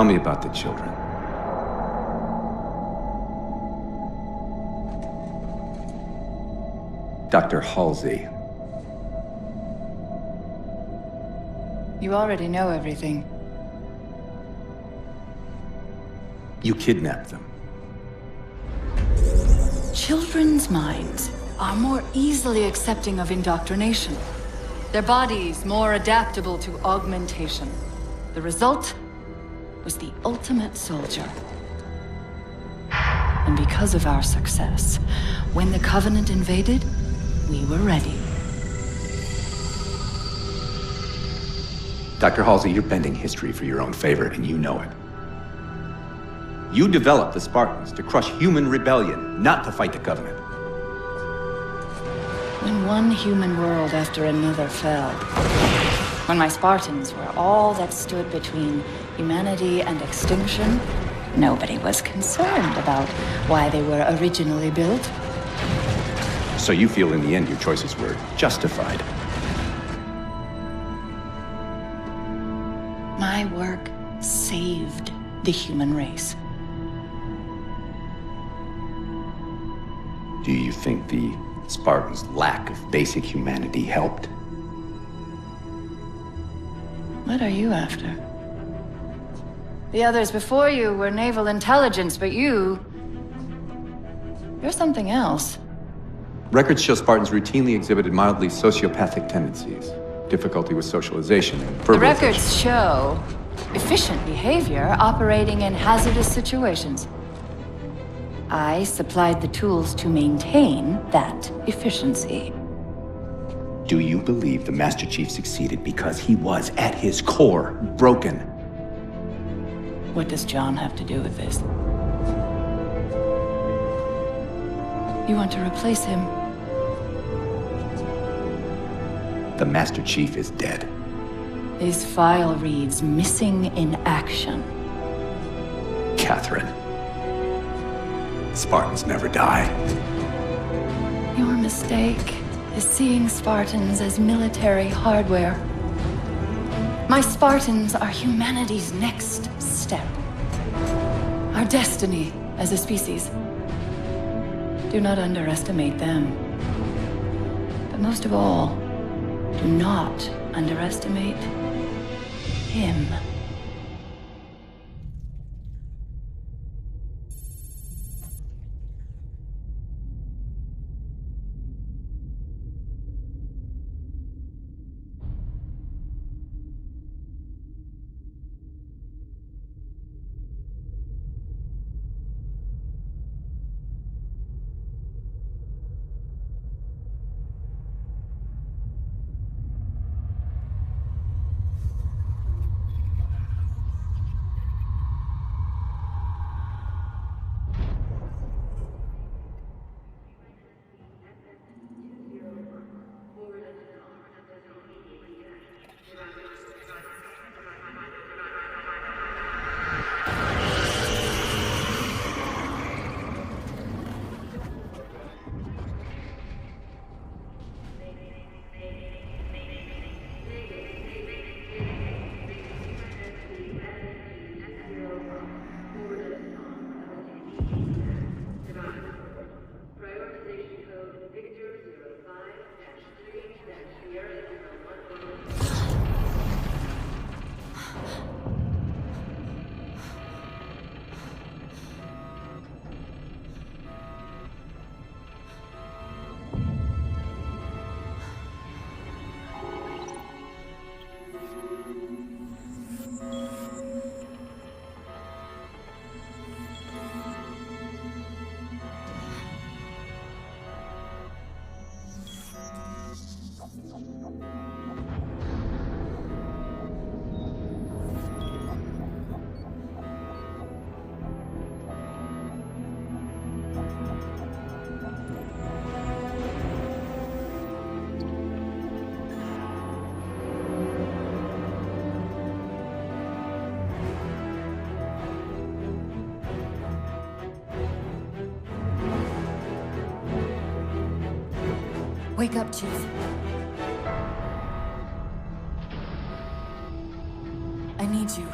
Tell me about the children. Dr. Halsey. You already know everything. You kidnapped them. Children's minds are more easily accepting of indoctrination. Their bodies more adaptable to augmentation. The result was the ultimate soldier. And because of our success, when the Covenant invaded, we were ready. Dr. Halsey, you're bending history for your own favor, and you know it. You developed the Spartans to crush human rebellion, not to fight the Covenant. When one human world after another fell, when my Spartans were all that stood between humanity and extinction, nobody was concerned about why they were originally built. So you feel in the end your choices were justified? My work saved the human race. Do you think the Spartans' lack of basic humanity helped? What are you after? The others before you were naval intelligence, but you're something else. Records show Spartans routinely exhibited mildly sociopathic tendencies, difficulty with socialization, and The verbalization. records show efficient behavior operating in hazardous situations. I supplied the tools to maintain that efficiency. Do you believe the Master Chief succeeded because he was, at his core, broken? What does John have to do with this? You want to replace him? The Master Chief is dead. His file reads missing in action. Catherine. Spartans never die. Your mistake is seeing Spartans as military hardware. My Spartans are humanity's next step. Our destiny as a species. Do not underestimate them. But most of all, do not underestimate him. Wake up, Chief. I need you.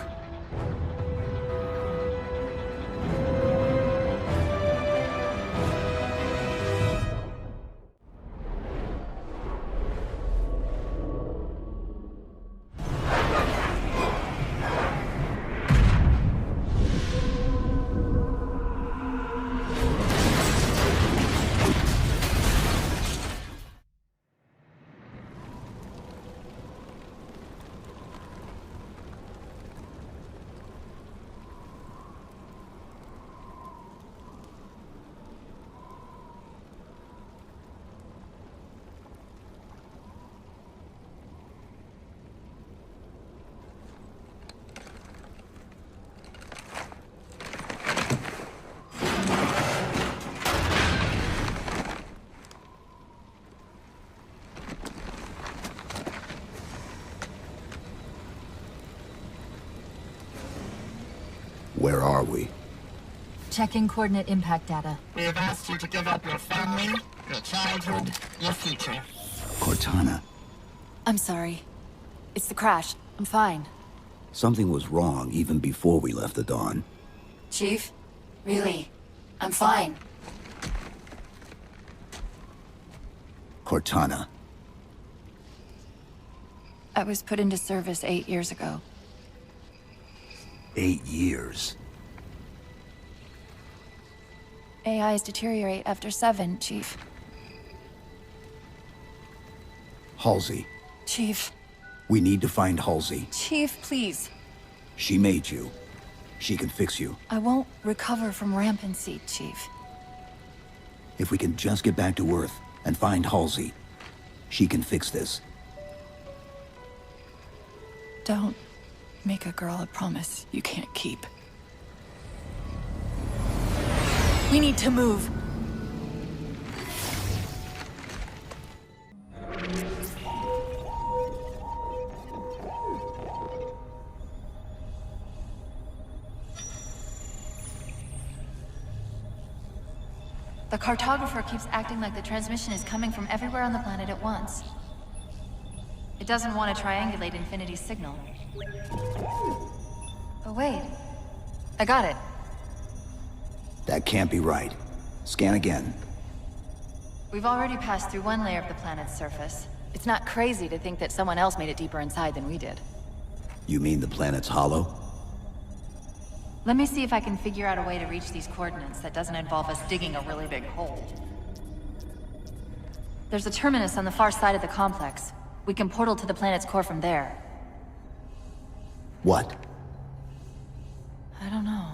Where are we? Checking coordinate impact data. We have asked you to give up your family, your childhood, your future. Cortana. I'm sorry. It's the crash. I'm fine. Something was wrong even before we left the Dawn. Chief? Really? I'm fine. Cortana. I was put into service 8 years ago. 8 years. AIs deteriorate after 7, Chief. Halsey. Chief. We need to find Halsey. Chief, please. She made you. She can fix you. I won't recover from rampancy, Chief. If we can just get back to Earth and find Halsey, she can fix this. Don't make a girl a promise you can't keep. We need to move. The cartographer keeps acting like the transmission is coming from everywhere on the planet at once. It doesn't want to triangulate Infinity's signal. Oh wait, I got it. That can't be right. Scan again. We've already passed through one layer of the planet's surface. It's not crazy to think that someone else made it deeper inside than we did. You mean the planet's hollow? Let me see if I can figure out a way to reach these coordinates that doesn't involve us digging a really big hole. There's a terminus on the far side of the complex. We can portal to the planet's core from there. What? I don't know.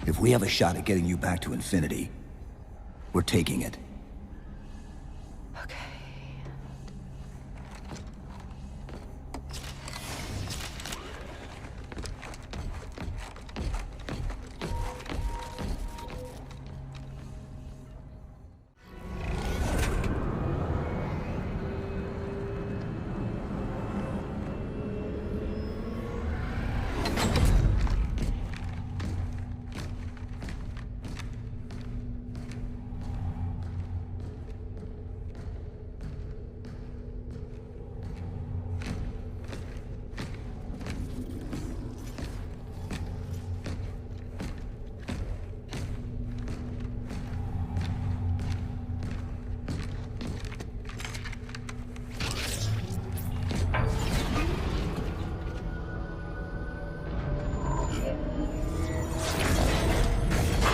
If we have a shot at getting you back to Infinity, we're taking it. Okay.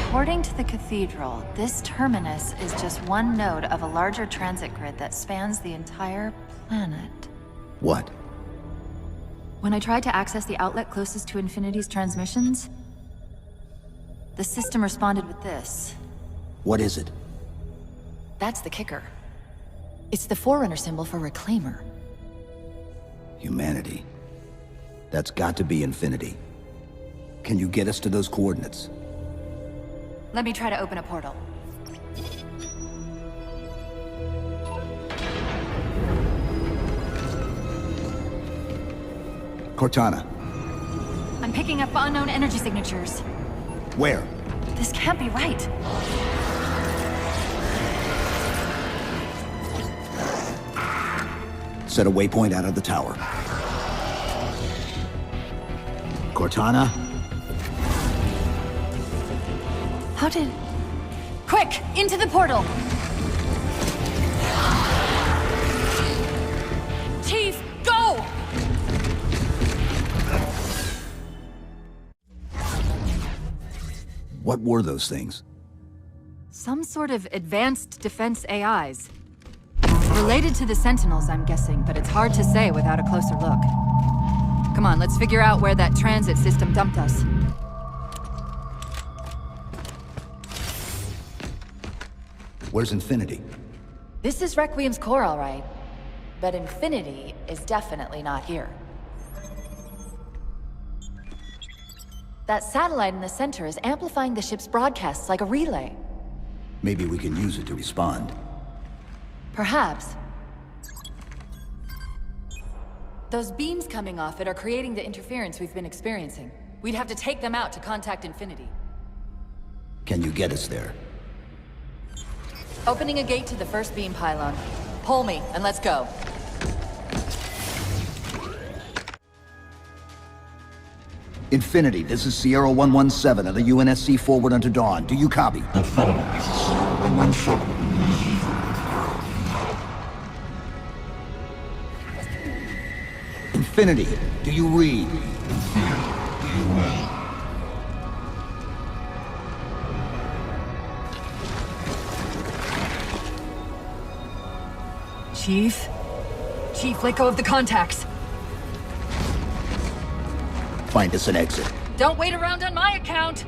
According to the Cathedral, this terminus is just one node of a larger transit grid that spans the entire planet. What? When I tried to access the outlet closest to Infinity's transmissions, the system responded with this. What is it? That's the kicker. It's the Forerunner symbol for Reclaimer. Humanity. That's got to be Infinity. Can you get us to those coordinates? Let me try to open a portal. Cortana. I'm picking up unknown energy signatures. Where? This can't be right. Set a waypoint out of the tower. Cortana? How did... Quick! Into the portal! Chief, go! What were those things? Some sort of advanced defense AIs. Related to the Sentinels, I'm guessing, but it's hard to say without a closer look. Come on, let's figure out where that transit system dumped us. Where's Infinity? This is Requiem's core, all right. But Infinity is definitely not here. That satellite in the center is amplifying the ship's broadcasts like a relay. Maybe we can use it to respond. Perhaps. Those beams coming off it are creating the interference we've been experiencing. We'd have to take them out to contact Infinity. Can you get us there? Opening a gate to the first beam pylon. Pull me, and let's go. Infinity, this is Sierra 117 of the UNSC forward unto dawn. Do you copy? Infinity, do you read? Chief? Chief, let go of the contacts. Find us an exit. Don't wait around on my account!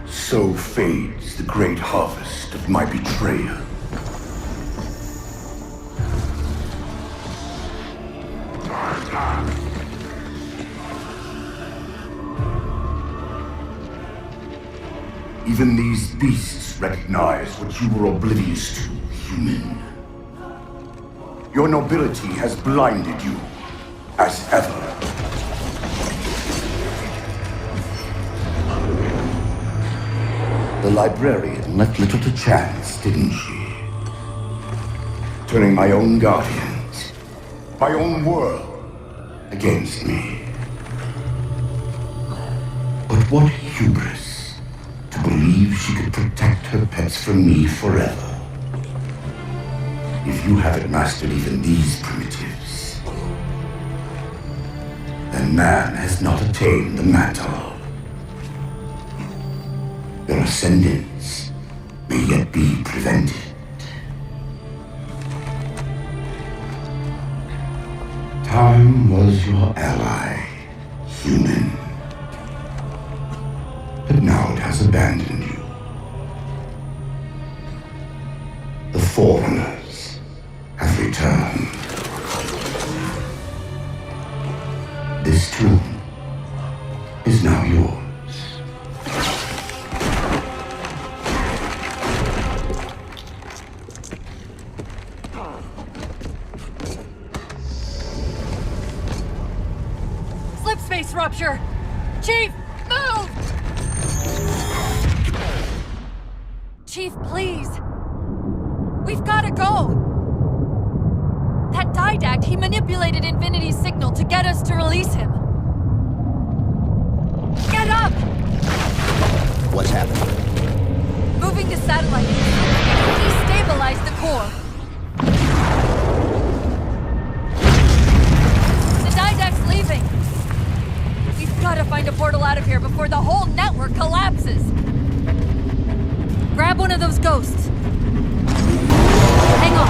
So fades the great harvest of my betrayal. Even these beasts recognize what you were oblivious to, human. Your nobility has blinded you, as ever. The librarian left little to chance, didn't she? Turning my own guardians, my own world, against me. But what hubris to believe she could protect her pets from me forever. If you haven't mastered even these primitives, then man has not attained the mantle. Their ascendance may yet be prevented. Time was your ally, human. But now it has abandoned you. The Forerunners have returned. This tomb is now yours. Slipspace rupture! Chief, move! Chief, please. We've gotta go! That Didact, he manipulated Infinity's signal to get us to release him. Get up! What's happening? Moving the satellite. Destabilize the core. The Didact's leaving. We've gotta find a portal out of here before the whole network collapses. Grab one of those ghosts. Hang on.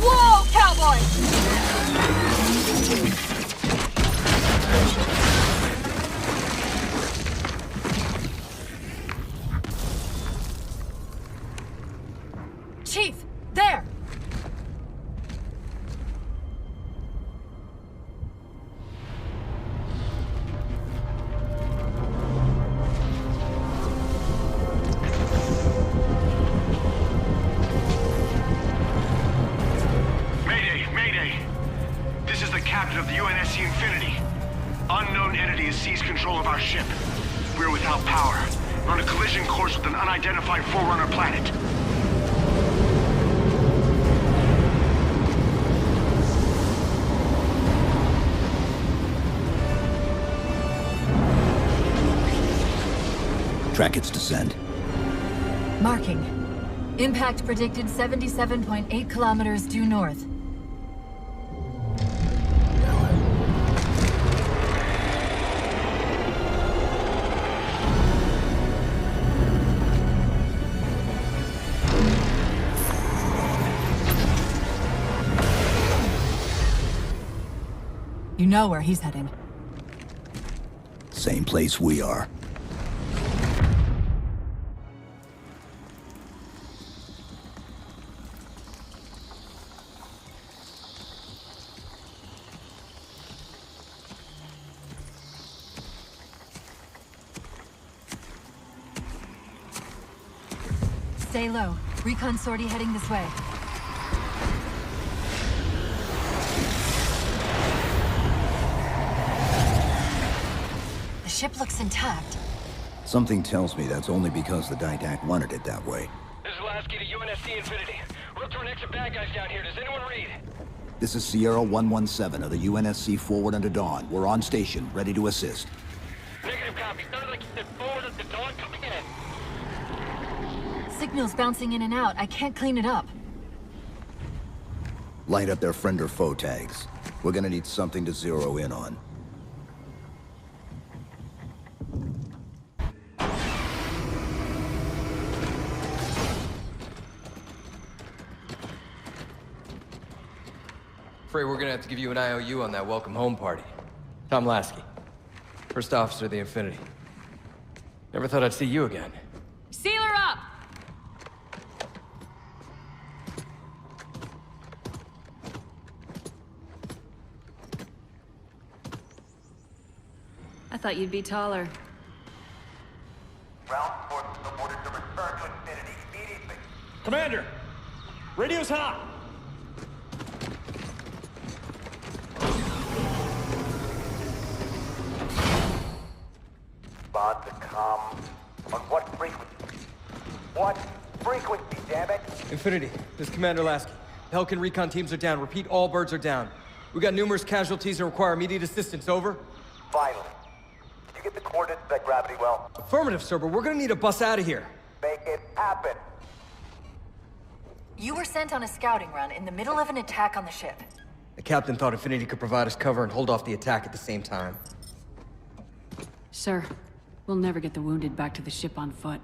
Whoa, cowboy! Chief, there! Captain of the UNSC Infinity. Unknown entity has seized control of our ship. We're without power. We're on a collision course with an unidentified Forerunner planet. Track its descent. Marking. Impact predicted 77.8 kilometers due north. You know where he's heading. Same place we are. Stay low. Recon sortie heading this way. The ship looks intact. Something tells me that's only because the Didact wanted it that way. This is Lasky to UNSC Infinity. We're up to an extra bad guys down here. Does anyone read? This is Sierra 117 of the UNSC forward under Dawn. We're on station, ready to assist. Negative copy. Sounded like you said forward at the dawn. Come in. Signal's bouncing in and out. I can't clean it up. Light up their friend or foe tags. We're gonna need something to zero in on. Afraid we're gonna have to give you an IOU on that welcome home party. Tom Lasky, first officer of the Infinity. Never thought I'd see you again. Seal her up! I thought you'd be taller. Ground forces have ordered to return to Infinity immediately. Commander! Radio's hot! Respond to com. On what frequency? What frequency, damn it? Infinity, this is Commander Lasky. The Helkin recon teams are down. Repeat, all birds are down. We got numerous casualties and require immediate assistance. Over. Finally. Did you get the coordinates of that gravity well? Affirmative, sir, but we're gonna need a bus out of here. Make it happen. You were sent on a scouting run in the middle of an attack on the ship. The captain thought Infinity could provide us cover and hold off the attack at the same time. Sir, we'll never get the wounded back to the ship on foot.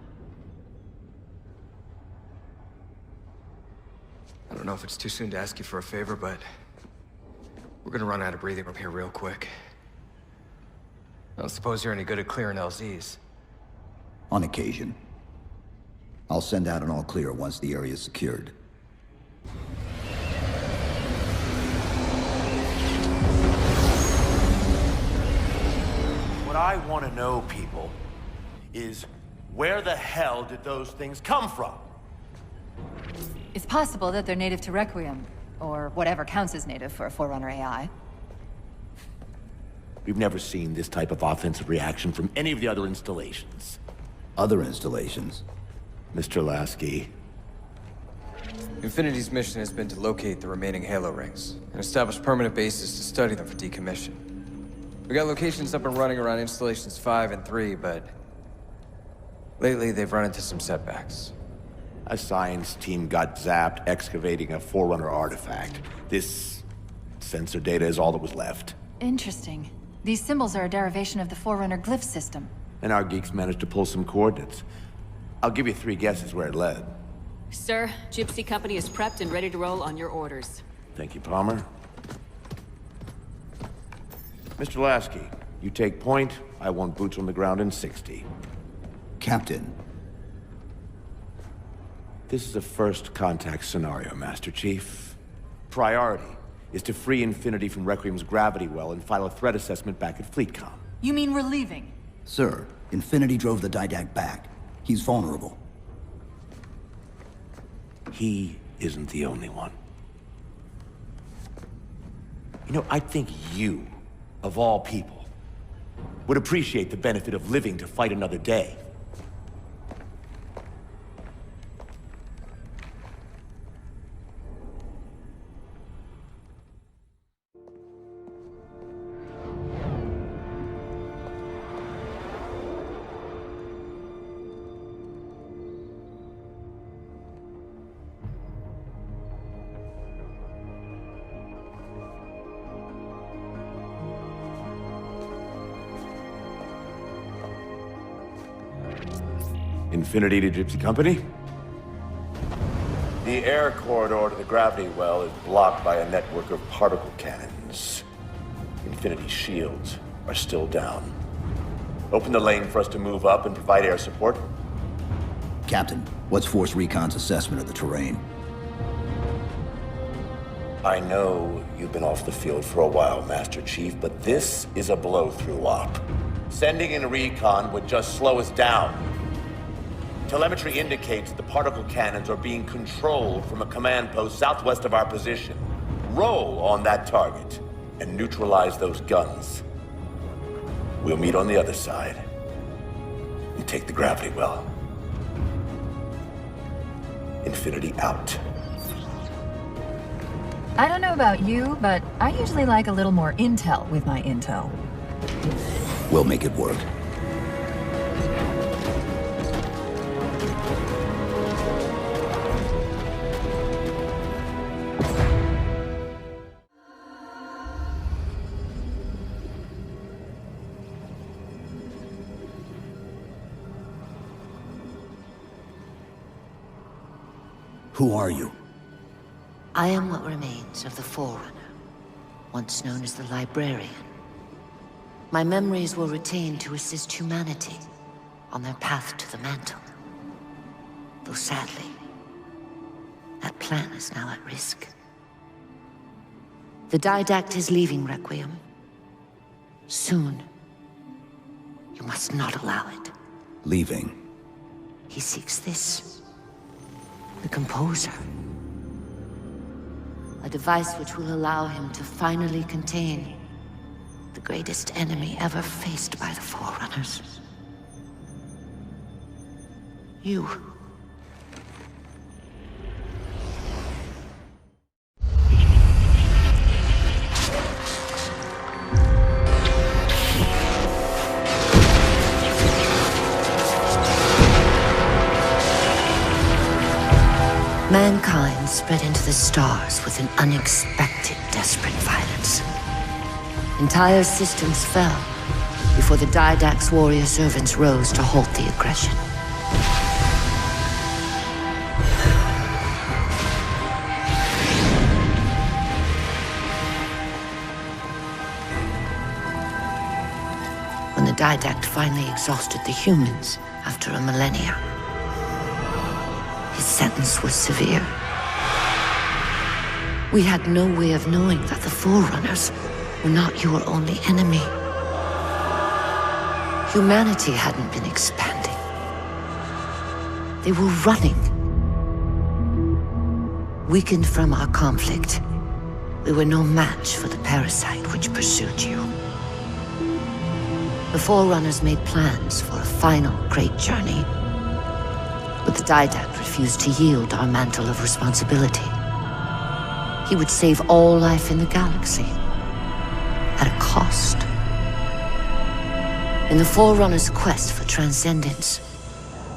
I don't know if it's too soon to ask you for a favor, but we're gonna run out of breathing room here real quick. I don't suppose you're any good at clearing LZs. On occasion. I'll send out an all clear once the area is secured. What I want to know, people, is where the hell did those things come from? It's possible that they're native to Requiem, or whatever counts as native for a Forerunner AI. We've never seen this type of offensive reaction from any of the other installations. Other installations? Mr. Lasky. Infinity's mission has been to locate the remaining Halo rings and establish permanent bases to study them for decommission. We got locations up and running around installations 5 and 3, but lately they've run into some setbacks. A science team got zapped excavating a Forerunner artifact. This sensor data is all that was left. Interesting. These symbols are a derivation of the Forerunner glyph system. And our geeks managed to pull some coordinates. I'll give you 3 guesses where it led. Sir, Gypsy Company is prepped and ready to roll on your orders. Thank you, Palmer. Mr. Lasky, you take point. I want boots on the ground in 60. Captain. This is a first contact scenario, Master Chief. Priority is to free Infinity from Requiem's gravity well and file a threat assessment back at FleetCom. You mean we're leaving? Sir, Infinity drove the Didact back. He's vulnerable. He isn't the only one. You know, I think you, of all people, would appreciate the benefit of living to fight another day. Infinity to Gypsy Company? The air corridor to the gravity well is blocked by a network of particle cannons. Infinity's shields are still down. Open the lane for us to move up and provide air support. Captain, what's Force Recon's assessment of the terrain? I know you've been off the field for a while, Master Chief, but this is a blow-through op. Sending in recon would just slow us down. Telemetry indicates that the particle cannons are being controlled from a command post southwest of our position. Roll on that target and neutralize those guns. We'll meet on the other side and take the gravity well. Infinity out. I don't know about you, but I usually like a little more intel with my intel. We'll make it work. Who are you? I am what remains of the Forerunner, once known as the Librarian. My memories were retained to assist humanity on their path to the mantle. Though sadly, that plan is now at risk. The Didact is leaving Requiem. Soon. You must not allow it. Leaving? He seeks this. The Composer. A device which will allow him to finally contain the greatest enemy ever faced by the Forerunners. You. Mankind spread into the stars with an unexpected, desperate violence. Entire systems fell before the Didact's warrior servants rose to halt the aggression. When the Didact finally exhausted the humans after a millennia, his sentence was severe. We had no way of knowing that the Forerunners were not your only enemy. Humanity hadn't been expanding. They were running. Weakened from our conflict, we were no match for the parasite which pursued you. The Forerunners made plans for a final great journey, but the Didact refused to yield our mantle of responsibility. He would save all life in the galaxy, at a cost. In the Forerunners' quest for transcendence,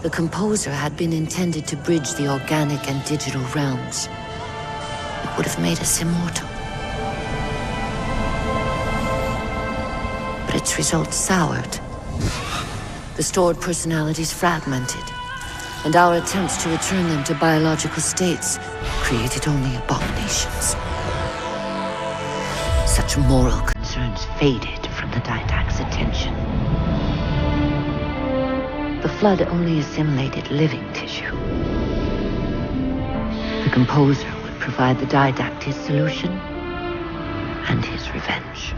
the Composer had been intended to bridge the organic and digital realms. It would have made us immortal. But its results soured. The stored personalities fragmented, and our attempts to return them to biological states created only abominations. Such moral concerns faded from the Didact's attention. The Flood only assimilated living tissue. The Composer would provide the Didact his solution and his revenge.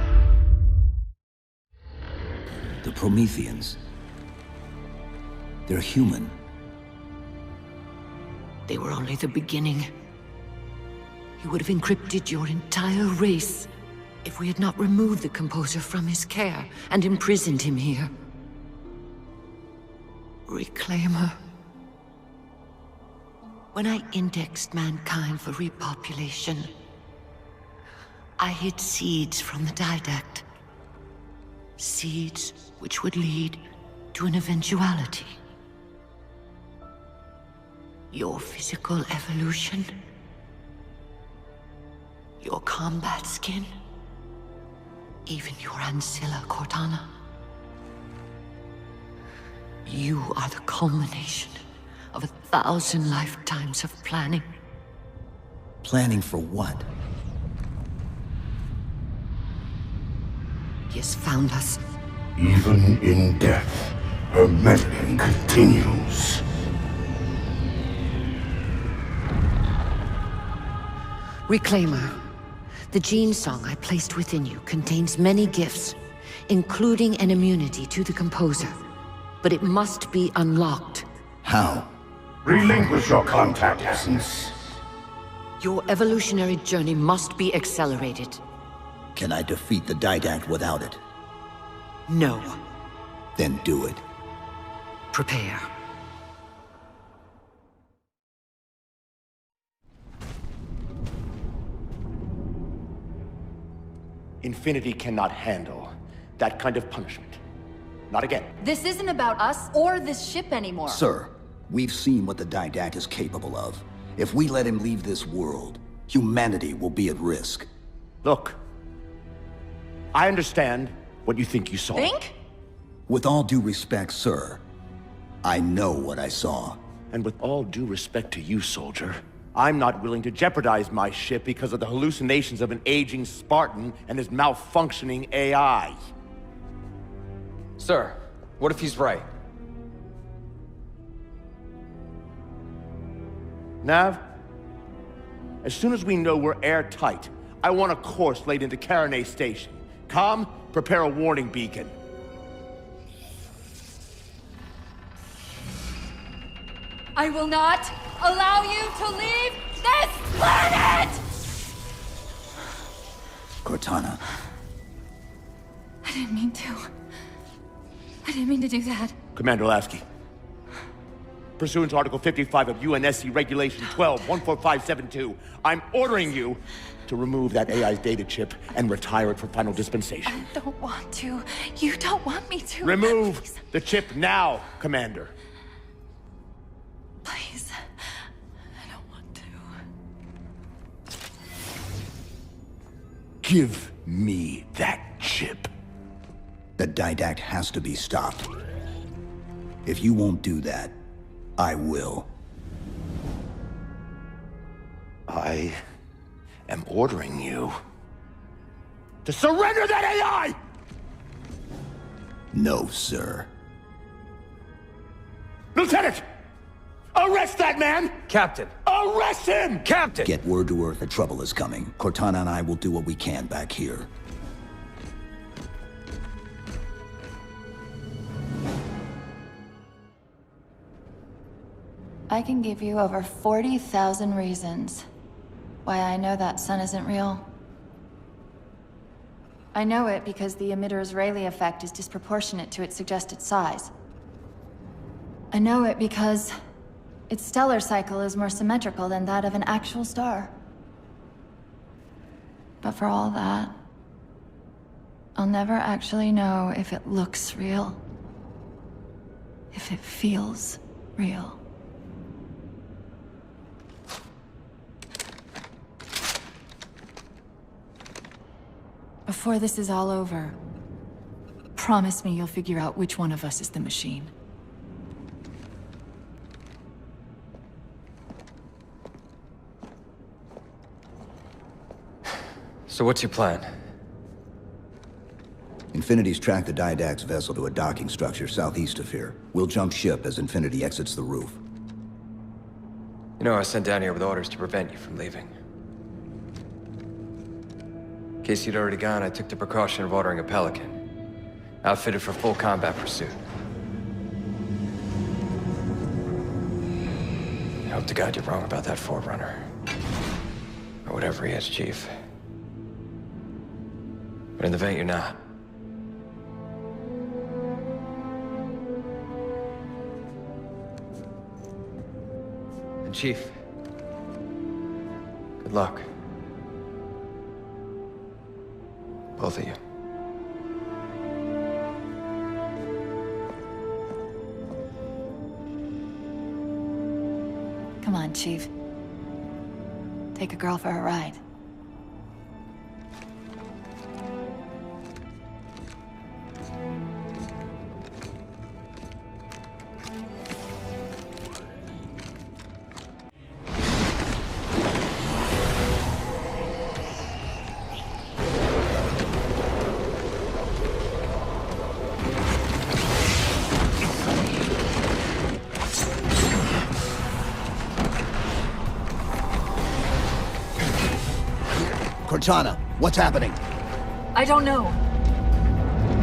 The Prometheans. They're human. They were only the beginning. He would have encrypted your entire race if we had not removed the Composer from his care and imprisoned him here. Reclaimer. When I indexed mankind for repopulation, I hid seeds from the Didact. Seeds which would lead to an eventuality. Your physical evolution, your combat skin, even your ancilla Cortana. You are the culmination of 1,000 lifetimes of planning. Planning for what? He has found us. Even in death, her meddling continues. Reclaimer. The gene song I placed within you contains many gifts, including an immunity to the composer. But it must be unlocked. How? Relinquish your contact essence. Your evolutionary journey must be accelerated. Can I defeat the Didact without it? No. Then do it. Prepare. Infinity cannot handle that kind of punishment. Not again. This isn't about us or this ship anymore. Sir, we've seen what the Didact is capable of. If we let him leave this world, humanity will be at risk. Look, I understand what you think you saw. Think? With all due respect, sir, I know what I saw. And with all due respect to you, soldier, I'm not willing to jeopardize my ship because of the hallucinations of an aging Spartan and his malfunctioning AI. Sir, what if he's right? Nav, as soon as we know we're airtight, I want a course laid into Caranay Station. Com, prepare a warning beacon. I will not allow you to leave this planet! Cortana. I didn't mean to. I didn't mean to do that. Commander Lasky. Pursuant to Article 55 of UNSC Regulation 12-14572, I'm ordering you to remove that AI's data chip and retire it for final dispensation. I don't want to. You don't want me to. Remove Please. the chip now, Commander. Please. I don't want to. Give me that chip. The Didact has to be stopped. If you won't do that, I will. I am ordering you to surrender that AI! No, sir. Lieutenant! Arrest that man! Captain! Arrest him! Captain! Get word to Earth that trouble is coming. Cortana and I will do what we can back here. I can give you over 40,000 reasons why I know that sun isn't real. I know it because the emitter's Rayleigh effect is disproportionate to its suggested size. I know it because its stellar cycle is more symmetrical than that of an actual star. But for all that, I'll never actually know if it looks real. If it feels real. Before this is all over, promise me you'll figure out which one of us is the machine. So what's your plan? Infinity's tracked the Didact's vessel to a docking structure southeast of here. We'll jump ship as Infinity exits the roof. You know, I was sent down here with orders to prevent you from leaving. In case you'd already gone, I took the precaution of ordering a Pelican, outfitted for full combat pursuit. I hope to God you're wrong about that Forerunner. Or whatever he is, Chief. But in the event you're not. And Chief, good luck. Both of you. Come on, Chief. Take a girl for a ride. Cortana, what's happening? I don't know.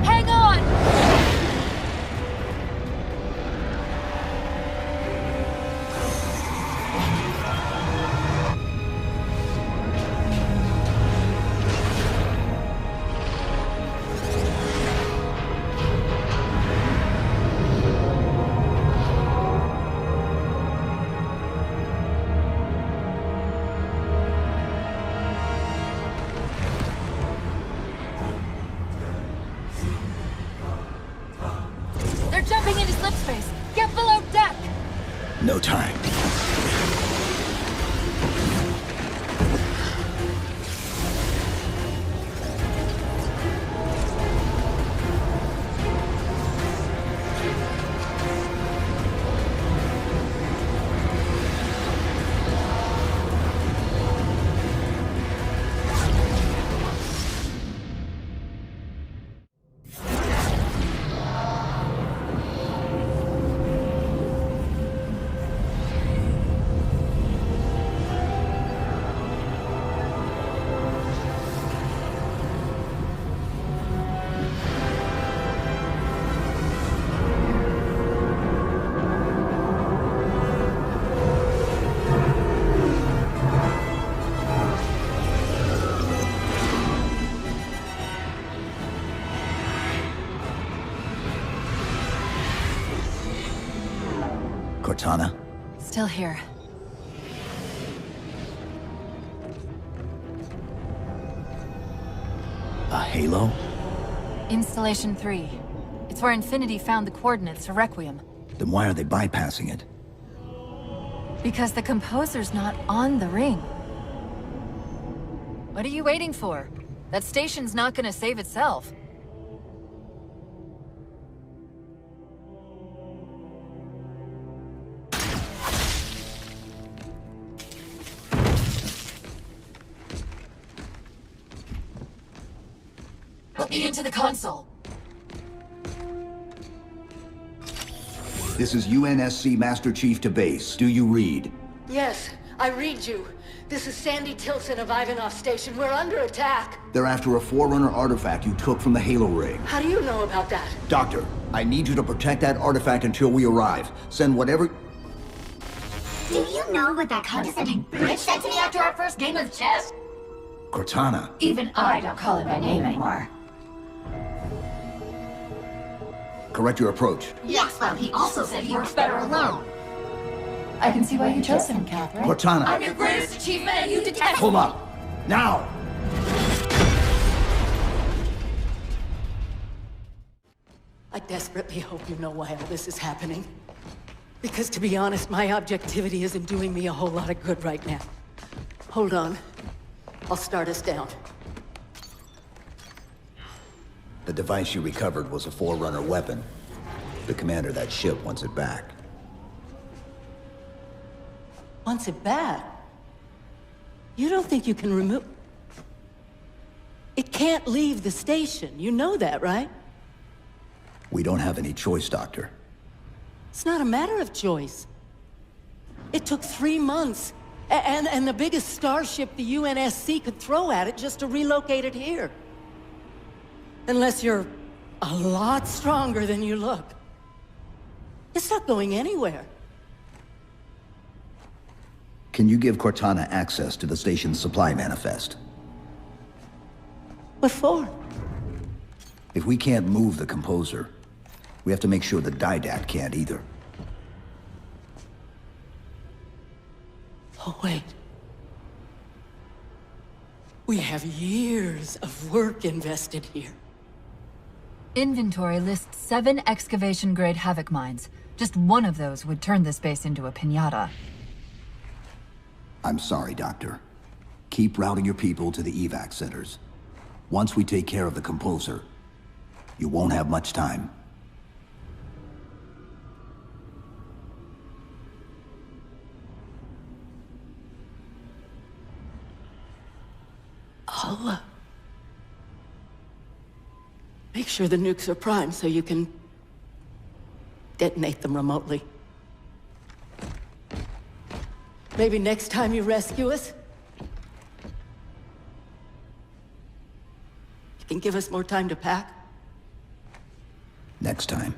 Hang on! Jumping into slip space! Get below deck! No time. Cortana? Still here. A halo? Installation 3. It's where Infinity found the coordinates to Requiem. Then why are they bypassing it? Because the composer's not on the ring. What are you waiting for? That station's not gonna save itself. Put me into the console. This is UNSC Master Chief to base. Do you read? Yes, I read you. This is Sandy Tilson of Ivanov Station. We're under attack. They're after a Forerunner artifact you took from the Halo ring. How do you know about that? Doctor, I need you to protect that artifact until we arrive. Send whatever... Do you know what that condescending bitch said to me after our first game of chess? Cortana. Even I don't call it by name anymore. Correct your approach. Yes, well, he also said he works better alone. I can see why you chose him, Catherine. Cortana. I'm your greatest achievement and you detest Pull up. Now! I desperately hope you know why all this is happening. Because to be honest, my objectivity isn't doing me a whole lot of good right now. Hold on. I'll start us down. The device you recovered was a Forerunner weapon. The commander of that ship wants it back. Wants it back? You don't think you can remove... It can't leave the station. You know that, right? We don't have any choice, Doctor. It's not a matter of choice. It took 3 months. And the biggest starship the UNSC could throw at it just to relocate it here. Unless you're a lot stronger than you look. It's not going anywhere. Can you give Cortana access to the station's supply manifest? What for? If we can't move the composer, we have to make sure the Didact can't either. Oh, wait. We have years of work invested here. Inventory lists 7 excavation-grade Havoc mines. Just one of those would turn this base into a piñata. I'm sorry, Doctor. Keep routing your people to the evac centers. Once we take care of the composer, you won't have much time. I'll, make sure the nukes are primed so you can detonate them remotely. Maybe next time you rescue us, and give us more time to pack? Next time.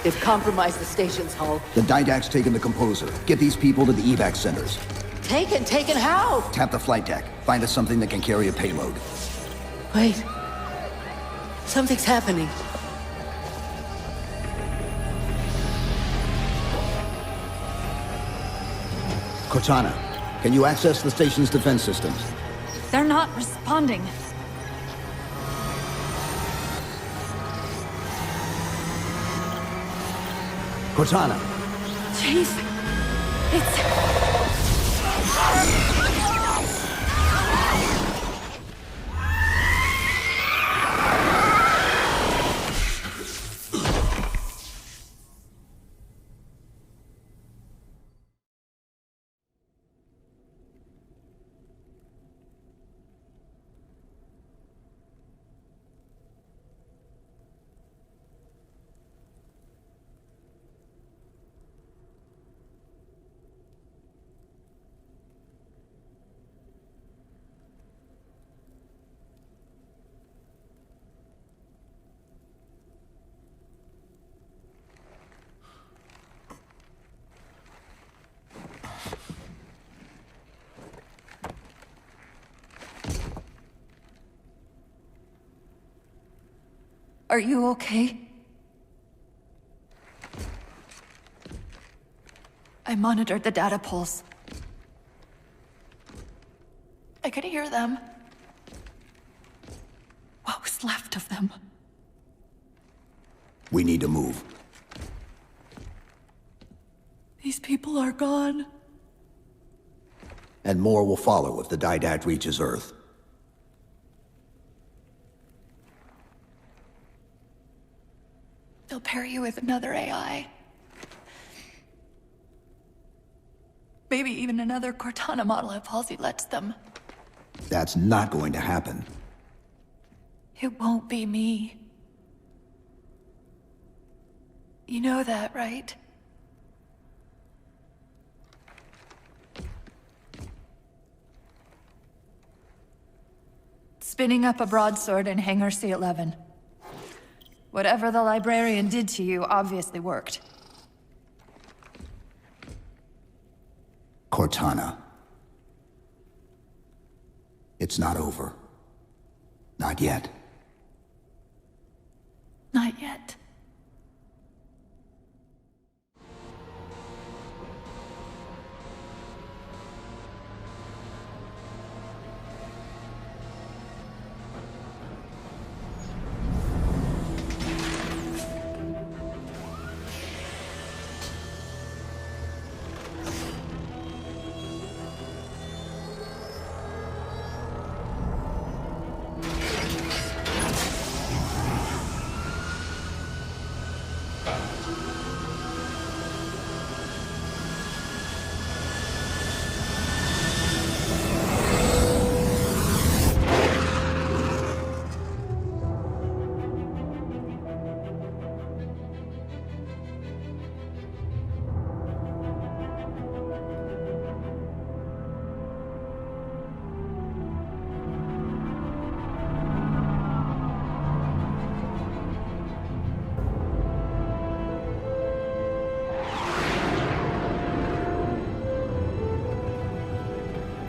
They've compromised the station's hull. The Didact's taken the Composer. Get these people to the evac centers. Taken how? Tap the flight deck. Find us something that can carry a payload. Wait. Something's happening. Cortana, can you access the station's defense systems? They're not responding. Cortana! Chief, it's... Are you okay? I monitored the data pulse. I could hear them. What was left of them? We need to move. These people are gone. And more will follow if the Didact reaches Earth. They'll pair you with another AI. Maybe even another Cortana model if Halsey lets them. That's not going to happen. It won't be me. You know that, right? Spinning up a broadsword in Hangar C-11. Whatever the librarian did to you obviously worked. Cortana. It's not over. Not yet. Not yet.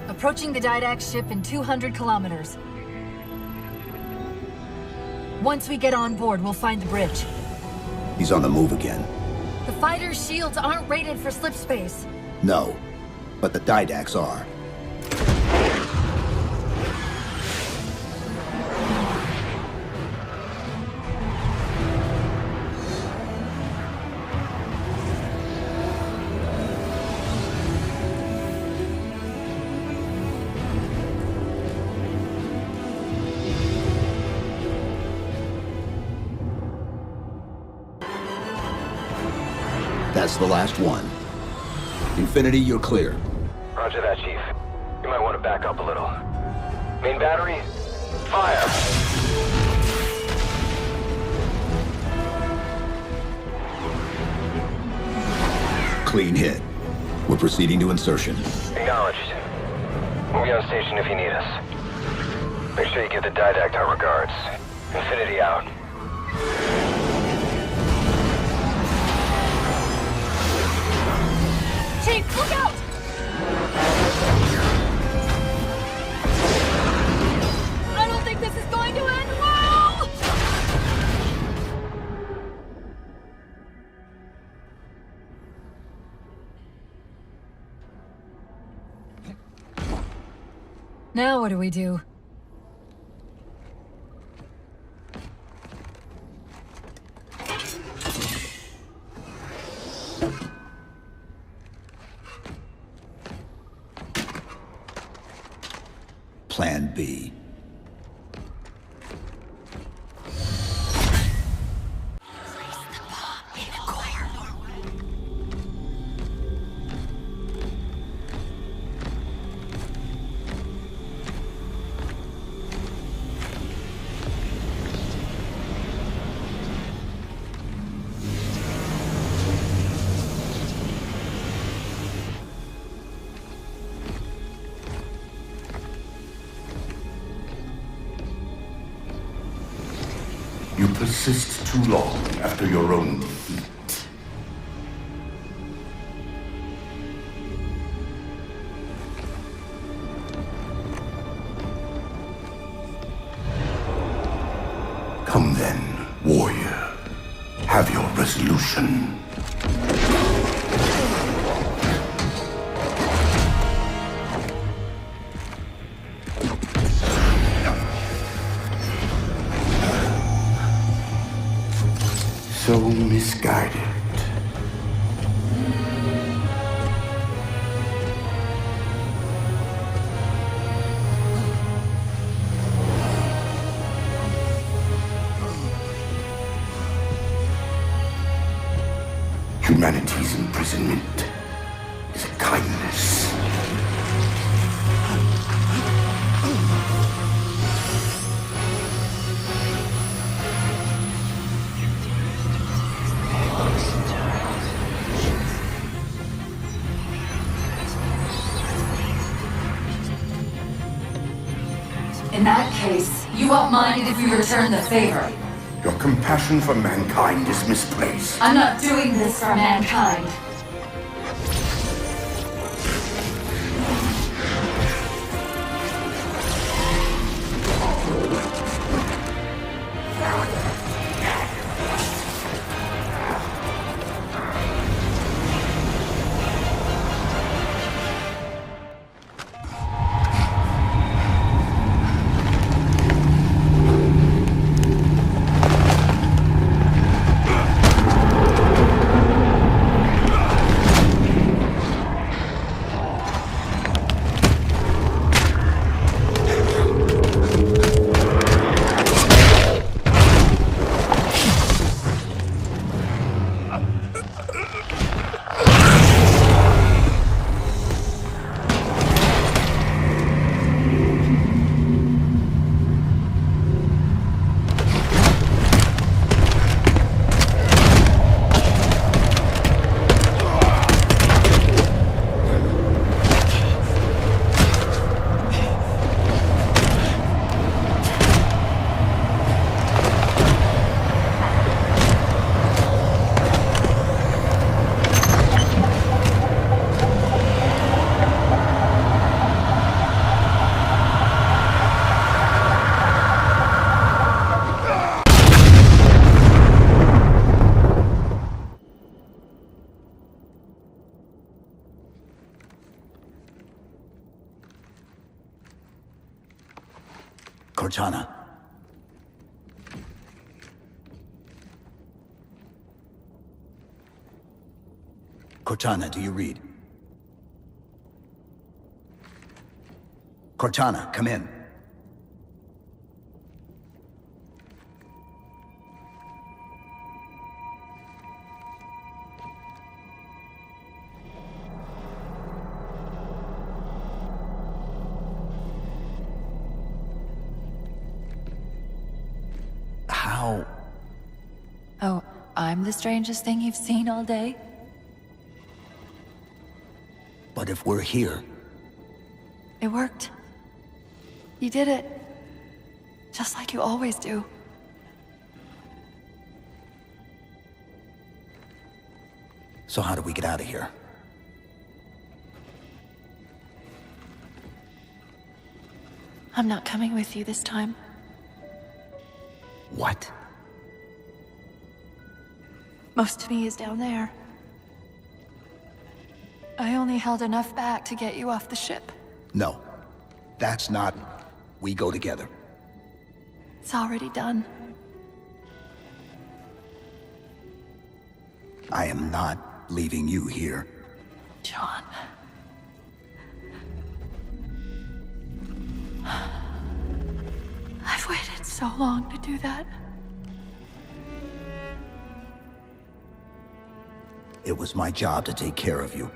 Approaching the Didact ship in 200 kilometers. Once we get on board, we'll find the bridge. He's on the move again. The fighter's shields aren't rated for slip space. No, but the Didacts are. That's the last one. Infinity, you're clear. Roger that, Chief. You might want to back up a little. Main battery, fire! clean hit. We're proceeding to insertion. Acknowledged. We'll be on station if you need us. Make sure you give the Didact our regards. Infinity out. Chief, look out! I don't think this is going to end well! Now what do we do? Plan B. You persist too long after your own defeat. Come then, warrior. Have your resolution. So misguided. Humanity's imprisonment is a kindness. In that case, you won't mind it if we return the favor. Your compassion for mankind is misplaced. I'm not doing this for mankind. Cortana. Cortana, do you read? Cortana, come in. How? Oh, I'm the strangest thing you've seen all day? But if we're here... It worked. You did it. Just like you always do. So how do we get out of here? I'm not coming with you this time. What? Most of me is down there. I only held enough back to get you off the ship. No. That's not... We go together. It's already done. I am not leaving you here. John. I've waited so long to do that. It was my job to take care of you.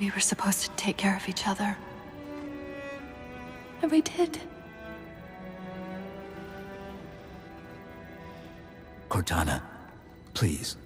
We were supposed to take care of each other. And we did. Cortana, please.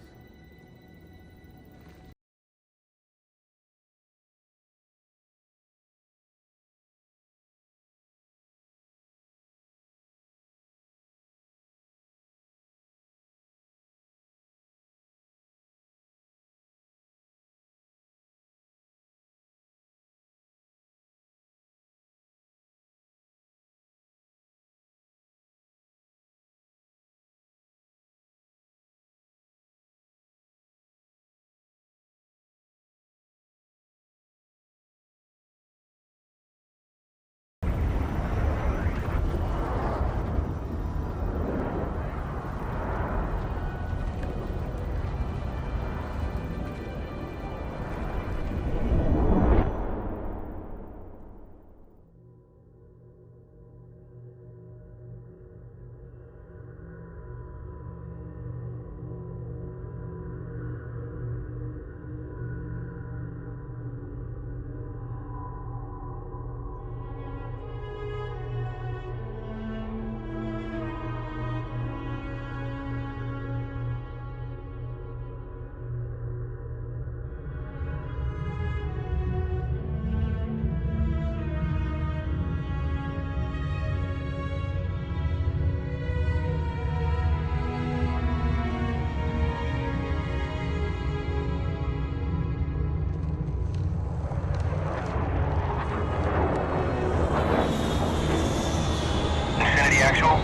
Actual?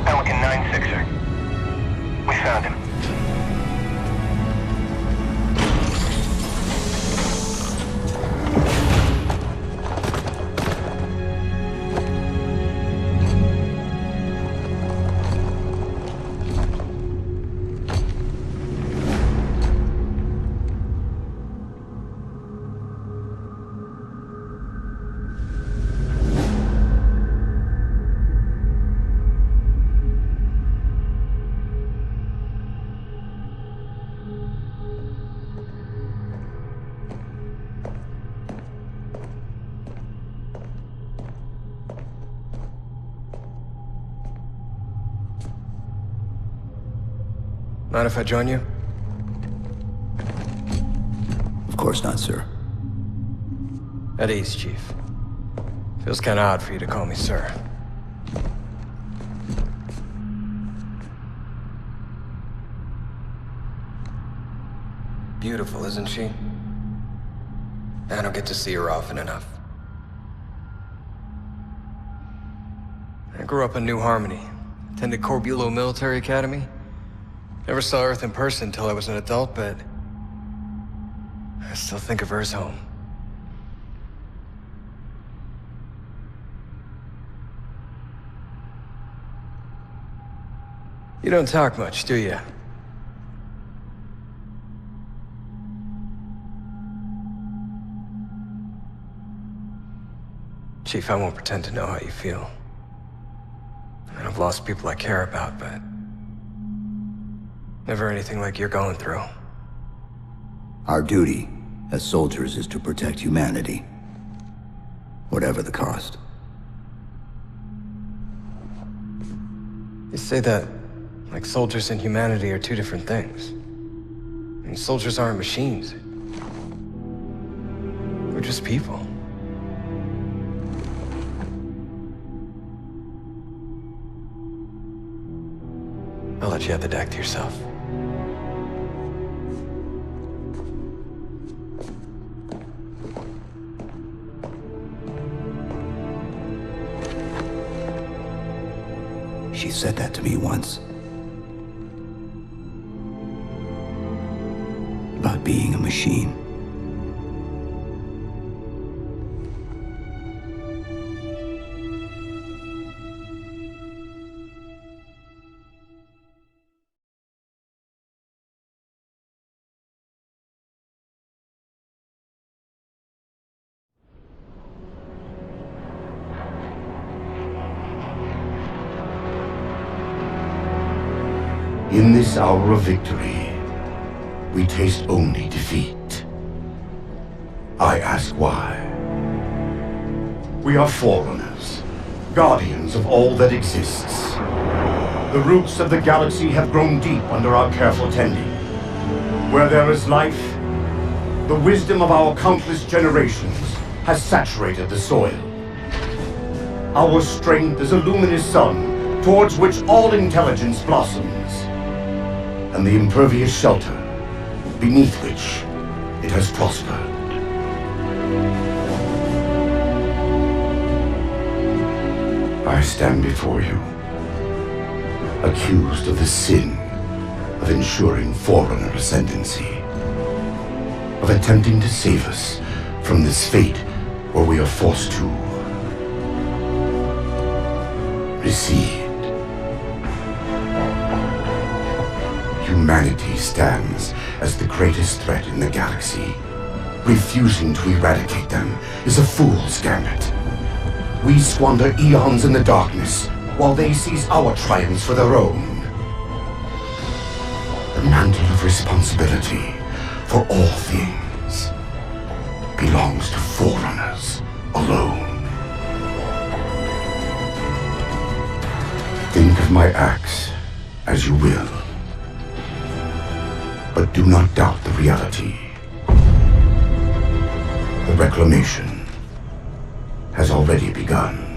Pelican 9-6er. We found him. Mind if I join you? Of course not, sir. At ease, Chief. Feels kinda odd for you to call me sir. Beautiful, isn't she? I don't get to see her often enough. I grew up in New Harmony. Attended Corbulo Military Academy. Never saw Earth in person until I was an adult, but I still think of her as home. You don't talk much, do you? Chief, I won't pretend to know how you feel. And I've lost people I care about, but never anything like you're going through. Our duty as soldiers is to protect humanity, whatever the cost. You say that like soldiers and humanity are two different things. I mean, soldiers aren't machines. We're just people. I'll let you have the deck to yourself. She said that to me once. About being a machine. In this hour of victory, we taste only defeat. I ask why. We are forerunners, guardians of all that exists. The roots of the galaxy have grown deep under our careful tending. Where there is life, the wisdom of our countless generations has saturated the soil. Our strength is a luminous sun towards which all intelligence blossoms, and the impervious shelter beneath which it has prospered. I stand before you, accused of the sin of ensuring Forerunner ascendancy, of attempting to save us from this fate where we are forced to recede. Humanity stands as the greatest threat in the galaxy. Refusing to eradicate them is a fool's gambit. We squander eons in the darkness, while they seize our triumphs for their own. The mantle of responsibility for all things belongs to Forerunners alone. Think of my acts as you will, but do not doubt the reality. The reclamation has already begun.